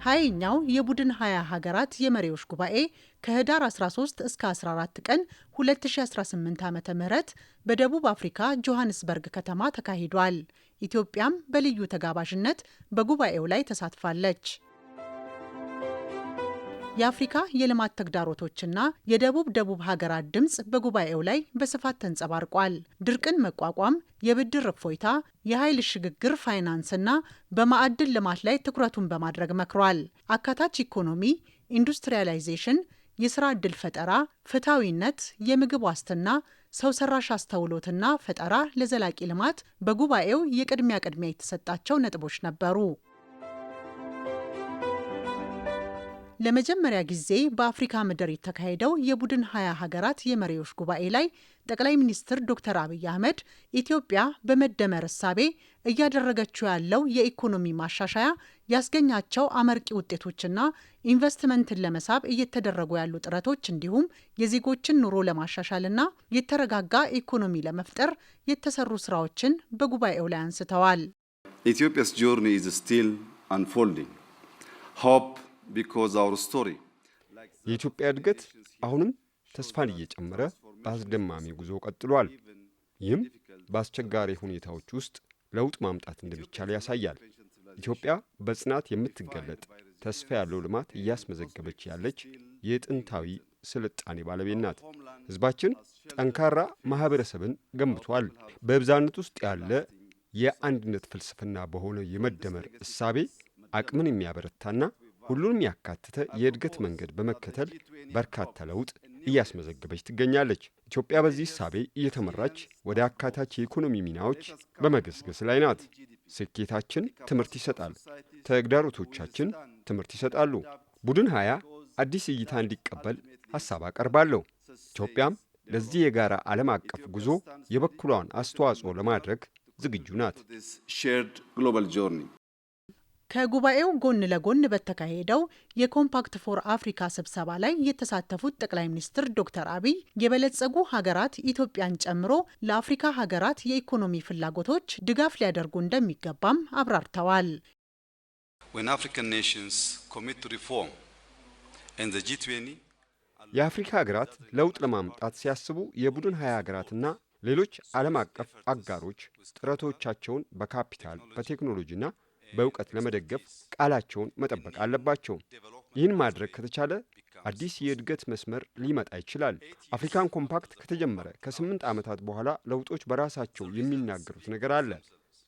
ሀያኛው የቡድን 20 ሀገራት የመሪዎች ጉባኤ ከህዳር 13 እስከ 14 ቀን 2018 ዓ.ም በደቡብ አፍሪካ ጆሃንስበርግ ከተማ ተካሂዷል። ኢትዮጵያም በልዩ ተጋባዥነት በጉባኤው ላይ ተሳትፋለች። የአፍሪካ የልማት ተግዳሮቶችና የደቡብ ሀገራት ድምፅ በጉባኤው ላይ በስፋት ተንጸባርቋል። ድርቅን መቋቋም፣ የብድር እፎይታ፣ የኃይል ሽግግር ፋይናንስና በማዕድን ልማት ላይ ትኩረቱን በማድረግ መክሯል። አካታች ኢኮኖሚ፣ ኢንዱስትሪያላይዜሽን፣ የስራ ዕድል ፈጠራ፣ ፍትሐዊነት፣ የምግብ ዋስትና፣ ሰው ሰራሽ አስተውሎትና ፈጠራ ለዘላቂ ልማት በጉባኤው የቅድሚያ የተሰጣቸው ነጥቦች ነበሩ። ለመጀመሪያ ጊዜ በአፍሪካ ምድር የተካሄደው የቡድን 20 ሀገራት የመሪዎች ጉባኤ ላይ ጠቅላይ ሚኒስትር ዶክተር አብይ አህመድ ኢትዮጵያ በመደመር እሳቤ እያደረገችው ያለው የኢኮኖሚ ማሻሻያ ያስገኛቸው አመርቂ ውጤቶችና ኢንቨስትመንትን ለመሳብ እየተደረጉ ያሉ ጥረቶች እንዲሁም የዜጎችን ኑሮ ለማሻሻልና የተረጋጋ ኢኮኖሚ ለመፍጠር የተሰሩ ስራዎችን በጉባኤው ላይ አንስተዋል። Ethiopia's journey is still unfolding. Hope የኢትዮጵያ እድገት አሁንም ተስፋን እየጨመረ በአስደማሚ ጉዞ ቀጥሏል። ይህም በአስቸጋሪ ሁኔታዎች ውስጥ ለውጥ ማምጣት እንደሚቻል ያሳያል። ኢትዮጵያ በጽናት የምትገለጥ ተስፋ ያለው ልማት እያስመዘገበች ያለች የጥንታዊ ስልጣኔ ባለቤት ናት። ሕዝባችን ጠንካራ ማህበረሰብን ገንብቷል። በብዛነት ውስጥ ያለ የአንድነት ፍልስፍና በሆነ የመደመር እሳቤ አቅምን የሚያበረታና ሁሉንም ያካተተ የእድገት መንገድ በመከተል በርካታ ለውጥ እያስመዘገበች ትገኛለች። ኢትዮጵያ በዚህ እሳቤ እየተመራች ወደ አካታች የኢኮኖሚ ሚናዎች በመገስገስ ላይ ናት። ስኬታችን ትምህርት ይሰጣል፣ ተግዳሮቶቻችን ትምህርት ይሰጣሉ። ቡድን 20 አዲስ እይታ እንዲቀበል ሐሳብ አቀርባለሁ። ኢትዮጵያም ለዚህ የጋራ ዓለም አቀፍ ጉዞ የበኩሏን አስተዋጽኦ ለማድረግ ዝግጁ ናት። ከጉባኤው ጎን ለጎን በተካሄደው የኮምፓክት ፎር አፍሪካ ስብሰባ ላይ የተሳተፉት ጠቅላይ ሚኒስትር ዶክተር አብይ የበለጸጉ ሀገራት ኢትዮጵያን ጨምሮ ለአፍሪካ ሀገራት የኢኮኖሚ ፍላጎቶች ድጋፍ ሊያደርጉ እንደሚገባም አብራርተዋል። የአፍሪካ ሀገራት ለውጥ ለማምጣት ሲያስቡ የቡድን 20 ሀገራትና ሌሎች ዓለም አቀፍ አጋሮች ጥረቶቻቸውን በካፒታል በቴክኖሎጂና በእውቀት ለመደገፍ ቃላቸውን መጠበቅ አለባቸው። ይህን ማድረግ ከተቻለ አዲስ የእድገት መስመር ሊመጣ ይችላል። አፍሪካን ኮምፓክት ከተጀመረ ከ8 ዓመታት በኋላ ለውጦች በራሳቸው የሚናገሩት ነገር አለ።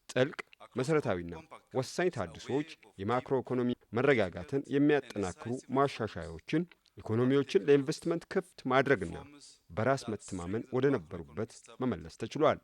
ጥልቅ መሠረታዊና ወሳኝ ታድሶዎች፣ የማክሮ ኢኮኖሚ መረጋጋትን የሚያጠናክሩ ማሻሻያዎችን፣ ኢኮኖሚዎችን ለኢንቨስትመንት ክፍት ማድረግና በራስ መተማመን ወደ ነበሩበት መመለስ ተችሏል።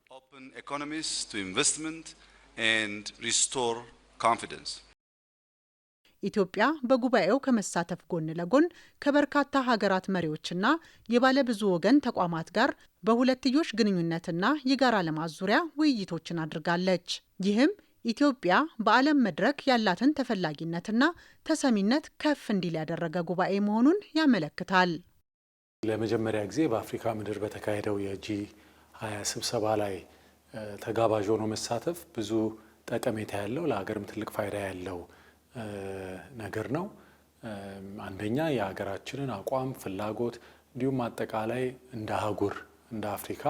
ኢትዮጵያ በጉባኤው ከመሳተፍ ጎን ለጎን ከበርካታ ሀገራት መሪዎችና የባለብዙ ወገን ተቋማት ጋር በሁለትዮሽ ግንኙነትና የጋራ ልማት ዙሪያ ውይይቶችን አድርጋለች። ይህም ኢትዮጵያ በዓለም መድረክ ያላትን ተፈላጊነትና ተሰሚነት ከፍ እንዲል ያደረገ ጉባኤ መሆኑን ያመለክታል። ለመጀመሪያ ጊዜ በአፍሪካ ምድር በተካሄደው የጂ20 ስብሰባ ላይ ተጋባዥ ሆኖ መሳተፍ ብዙ ጠቀሜታ ያለው ለሀገርም ትልቅ ፋይዳ ያለው ነገር ነው። አንደኛ የሀገራችንን አቋም፣ ፍላጎት እንዲሁም አጠቃላይ እንደ አህጉር እንደ አፍሪካ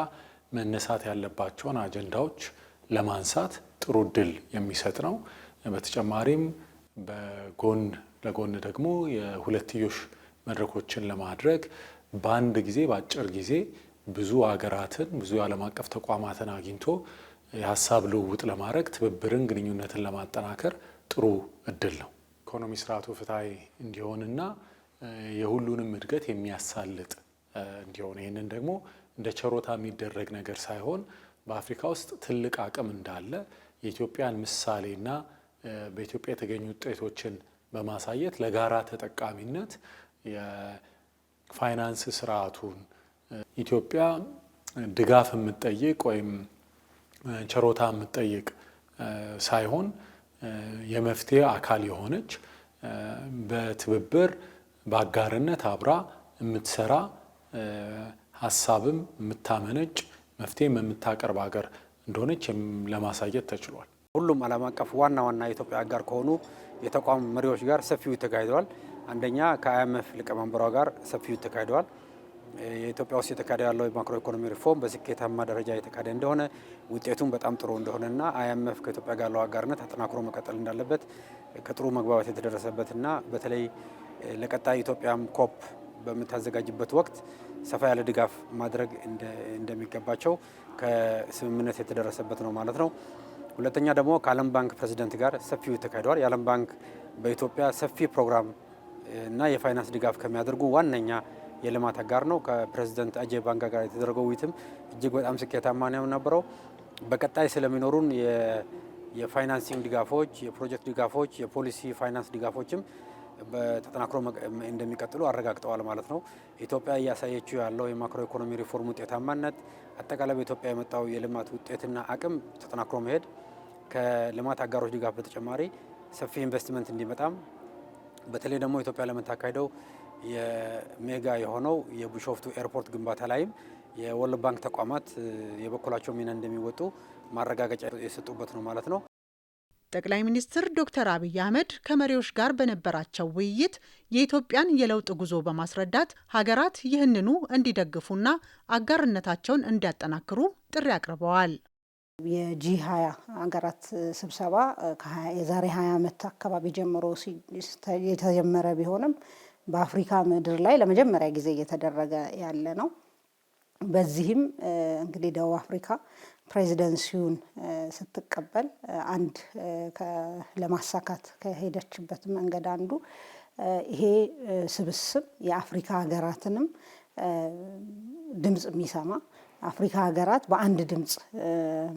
መነሳት ያለባቸውን አጀንዳዎች ለማንሳት ጥሩ እድል የሚሰጥ ነው። በተጨማሪም በጎን ለጎን ደግሞ የሁለትዮሽ መድረኮችን ለማድረግ በአንድ ጊዜ በአጭር ጊዜ ብዙ ሀገራትን ብዙ የዓለም አቀፍ ተቋማትን አግኝቶ የሀሳብ ልውውጥ ለማድረግ ትብብርን፣ ግንኙነትን ለማጠናከር ጥሩ እድል ነው። ኢኮኖሚ ስርዓቱ ፍትሐዊ እንዲሆንና የሁሉንም እድገት የሚያሳልጥ እንዲሆን ይህንን ደግሞ እንደ ቸሮታ የሚደረግ ነገር ሳይሆን በአፍሪካ ውስጥ ትልቅ አቅም እንዳለ የኢትዮጵያን ምሳሌና በኢትዮጵያ የተገኙ ውጤቶችን በማሳየት ለጋራ ተጠቃሚነት የፋይናንስ ስርዓቱን ኢትዮጵያ ድጋፍ የምትጠይቅ ወይም ቸሮታ የምትጠይቅ ሳይሆን የመፍትሄ አካል የሆነች በትብብር በአጋርነት አብራ የምትሰራ ሀሳብም የምታመነጭ መፍትሄም የምታቀርብ ሀገር እንደሆነች ለማሳየት ተችሏል። ሁሉም ዓለም አቀፍ ዋና የኢትዮጵያ አጋር ከሆኑ የተቋም መሪዎች ጋር ሰፊው ተካሂደዋል። አንደኛ ከአይኤምኤፍ ሊቀመንበሯ ጋር ሰፊው ተካሂደዋል። የኢትዮጵያ ውስጥ የተካሄደ ያለው የማክሮ ኢኮኖሚ ሪፎርም በስኬታማ ደረጃ የተካሄደ እንደሆነ ውጤቱም በጣም ጥሩ እንደሆነና አይኤምኤፍ ከኢትዮጵያ ጋር ያለው አጋርነት አጠናክሮ መቀጠል እንዳለበት ከጥሩ መግባባት የተደረሰበትና በተለይ ለቀጣይ ኢትዮጵያም ኮፕ በምታዘጋጅበት ወቅት ሰፋ ያለ ድጋፍ ማድረግ እንደሚገባቸው ከስምምነት የተደረሰበት ነው ማለት ነው። ሁለተኛ ደግሞ ከዓለም ባንክ ፕሬዚደንት ጋር ሰፊው ተካሂደዋል። የዓለም ባንክ በኢትዮጵያ ሰፊ ፕሮግራም እና የፋይናንስ ድጋፍ ከሚያደርጉ ዋነኛ የልማት አጋር ነው። ከፕሬዚደንት አጄ ባንጋ ጋር የተደረገው ውይይትም እጅግ በጣም ስኬታማ ነው ነበረው። በቀጣይ ስለሚኖሩን የፋይናንሲንግ ድጋፎች፣ የፕሮጀክት ድጋፎች፣ የፖሊሲ ፋይናንስ ድጋፎችም በተጠናክሮ እንደሚቀጥሉ አረጋግጠዋል ማለት ነው። ኢትዮጵያ እያሳየችው ያለው የማክሮ ኢኮኖሚ ሪፎርም ውጤታማነት፣ አጠቃላይ በኢትዮጵያ የመጣው የልማት ውጤትና አቅም ተጠናክሮ መሄድ ከልማት አጋሮች ድጋፍ በተጨማሪ ሰፊ ኢንቨስትመንት እንዲመጣም በተለይ ደግሞ ኢትዮጵያ ለምታካሄደው የሜጋ የሆነው የቢሾፍቱ ኤርፖርት ግንባታ ላይም የወርልድ ባንክ ተቋማት የበኩላቸው ሚና እንደሚወጡ ማረጋገጫ የሰጡበት ነው ማለት ነው። ጠቅላይ ሚኒስትር ዶክተር አብይ አህመድ ከመሪዎች ጋር በነበራቸው ውይይት የኢትዮጵያን የለውጥ ጉዞ በማስረዳት ሀገራት ይህንኑ እንዲደግፉና አጋርነታቸውን እንዲያጠናክሩ ጥሪ አቅርበዋል። የጂ20 ሀገራት ስብሰባ የዛሬ 20 ዓመት አካባቢ ጀምሮ የተጀመረ ቢሆንም በአፍሪካ ምድር ላይ ለመጀመሪያ ጊዜ እየተደረገ ያለ ነው። በዚህም እንግዲህ ደቡብ አፍሪካ ፕሬዚደንሲውን ስትቀበል አንድ ለማሳካት ከሄደችበት መንገድ አንዱ ይሄ ስብስብ የአፍሪካ ሀገራትንም ድምጽ የሚሰማ አፍሪካ ሀገራት በአንድ ድምጽ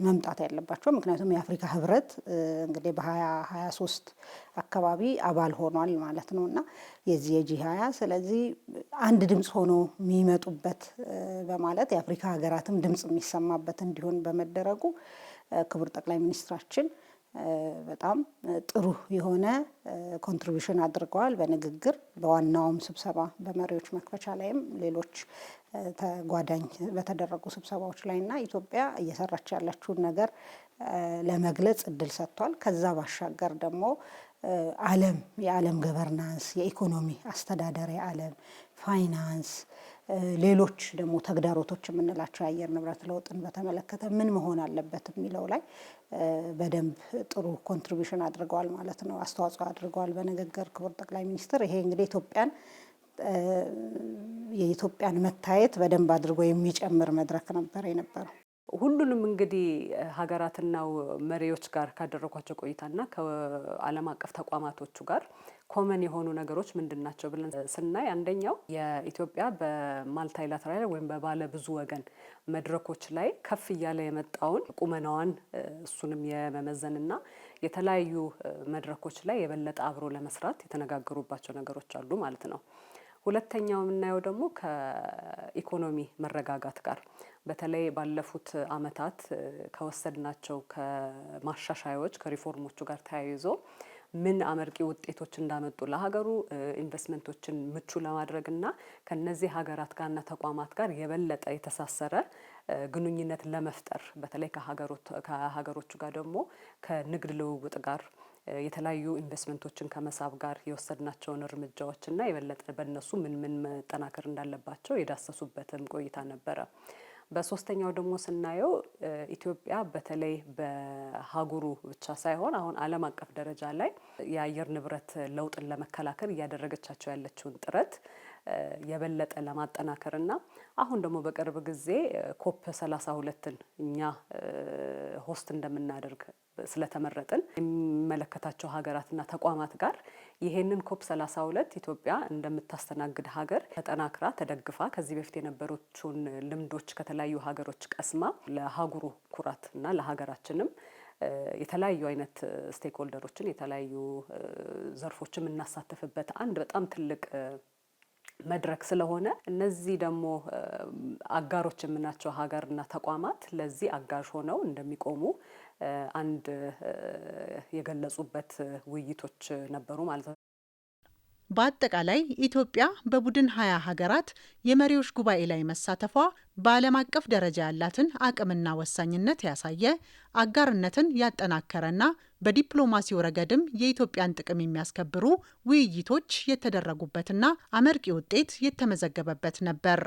መምጣት ያለባቸው፣ ምክንያቱም የአፍሪካ ህብረት እንግዲህ በ2023 አካባቢ አባል ሆኗል ማለት ነው እና የዚህ የጂ20 ስለዚህ አንድ ድምጽ ሆኖ የሚመጡበት በማለት የአፍሪካ ሀገራትም ድምጽ የሚሰማበት እንዲሆን በመደረጉ ክቡር ጠቅላይ ሚኒስትራችን በጣም ጥሩ የሆነ ኮንትሪቢዩሽን አድርገዋል። በንግግር በዋናውም ስብሰባ በመሪዎች መክፈቻ ላይም ሌሎች ተጓዳኝ በተደረጉ ስብሰባዎች ላይና ኢትዮጵያ እየሰራች ያለችውን ነገር ለመግለጽ እድል ሰጥቷል። ከዛ ባሻገር ደግሞ የዓለም ገቨርናንስ፣ የኢኮኖሚ አስተዳደር፣ የዓለም ፋይናንስ፣ ሌሎች ደግሞ ተግዳሮቶች የምንላቸው የአየር ንብረት ለውጥን በተመለከተ ምን መሆን አለበት የሚለው ላይ በደንብ ጥሩ ኮንትሪቢዩሽን አድርገዋል ማለት ነው፣ አስተዋጽኦ አድርገዋል በንግግር ክቡር ጠቅላይ ሚኒስትር። ይሄ እንግዲህ የኢትዮጵያን መታየት በደንብ አድርጎ የሚጨምር መድረክ ነበር የነበረው። ሁሉንም እንግዲህ ሀገራትና መሪዎች ጋር ካደረጓቸው ቆይታና ከዓለም አቀፍ ተቋማቶቹ ጋር ኮመን የሆኑ ነገሮች ምንድን ናቸው ብለን ስናይ አንደኛው የኢትዮጵያ በማልታይላተራል ወይም በባለ ብዙ ወገን መድረኮች ላይ ከፍ እያለ የመጣውን ቁመናዋን እሱንም የመመዘንና የተለያዩ መድረኮች ላይ የበለጠ አብሮ ለመስራት የተነጋገሩባቸው ነገሮች አሉ ማለት ነው። ሁለተኛው የምናየው ደግሞ ከኢኮኖሚ መረጋጋት ጋር በተለይ ባለፉት ዓመታት ከወሰድናቸው ከማሻሻያዎች ከሪፎርሞቹ ጋር ተያይዞ ምን አመርቂ ውጤቶች እንዳመጡ ለሀገሩ ኢንቨስትመንቶችን ምቹ ለማድረግና ከነዚህ ሀገራት ጋርና ተቋማት ጋር የበለጠ የተሳሰረ ግንኙነት ለመፍጠር በተለይ ከሀገሮቹ ጋር ደግሞ ከንግድ ልውውጥ ጋር የተለያዩ ኢንቨስትመንቶችን ከመሳብ ጋር የወሰድናቸውን እርምጃዎችና የበለጠ በእነሱ ምን መጠናከር እንዳለባቸው የዳሰሱበትም ቆይታ ነበረ። በሶስተኛው ደግሞ ስናየው ኢትዮጵያ በተለይ በሀገሩ ብቻ ሳይሆን አሁን ዓለም አቀፍ ደረጃ ላይ የአየር ንብረት ለውጥን ለመከላከል እያደረገቻቸው ያለችውን ጥረት የበለጠ ለማጠናከርና አሁን ደግሞ በቅርብ ጊዜ ኮፕ 32ን እኛ ሆስት እንደምናደርግ ስለተመረጥን የሚመለከታቸው ሀገራትና ተቋማት ጋር ይሄንን ኮፕ 32 ኢትዮጵያ እንደምታስተናግድ ሀገር ተጠናክራ ተደግፋ ከዚህ በፊት የነበሩትን ልምዶች ከተለያዩ ሀገሮች ቀስማ ለሀገሩ ኩራትና ለሀገራችንም የተለያዩ አይነት ስቴክሆልደሮችን የተለያዩ ዘርፎችን እናሳተፍበት አንድ በጣም ትልቅ መድረክ ስለሆነ እነዚህ ደግሞ አጋሮች የምናቸው ሀገርና ተቋማት ለዚህ አጋዥ ሆነው እንደሚቆሙ አንድ የገለጹበት ውይይቶች ነበሩ ማለት ነው። በአጠቃላይ ኢትዮጵያ በቡድን 20 ሀገራት የመሪዎች ጉባኤ ላይ መሳተፏ በዓለም አቀፍ ደረጃ ያላትን አቅምና ወሳኝነት ያሳየ፣ አጋርነትን ያጠናከረና በዲፕሎማሲው ረገድም የኢትዮጵያን ጥቅም የሚያስከብሩ ውይይቶች የተደረጉበትና አመርቂ ውጤት የተመዘገበበት ነበር።